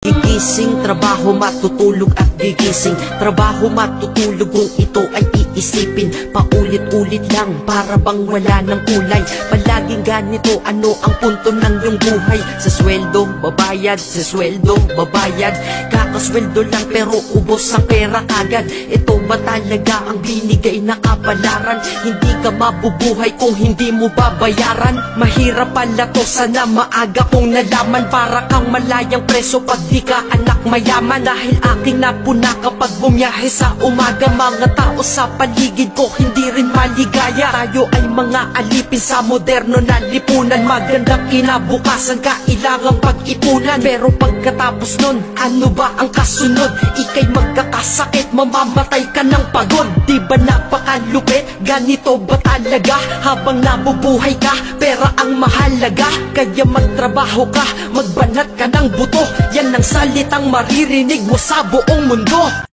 Gigising, trabaho, matutulog at gigising. Trabaho, matutulog kung ito ay iisipin. Paulit-ulit lang, para bang wala ng kulay. Palaging ganito, ano ang punto ng iyong buhay? Sa sweldo, babayad, sa sweldo, babayad. Kakasweldo lang pero ubos ang pera kagad. Ito ba talaga ang binigay na kapalaran? Hindi ka mabubuhay kung hindi mo babayaran. Mahirap pala to, sana maaga kong nalaman. Para kang malayang preso pag di ka anak mayaman. Dahil aking napuna kapag bumiyahe sa umaga. Mga tao sa paligid ko hindi rin maligaya. Tayo ay mga alipin sa moderno na lipunan. Magandang kinabukasan kailangang pag-ipunan. Pero pagkatapos nun, ano ba ang kasunod? Ika'y magkakasakit, mamamatay ka ng pagod. Di ba napakalupit? Ganito ba talaga? Habang nabubuhay ka, pera ang mahalaga. Kaya magtrabaho ka, magbanat ka ng buto. Yan ang salitang maririnig mo sa buong mundo.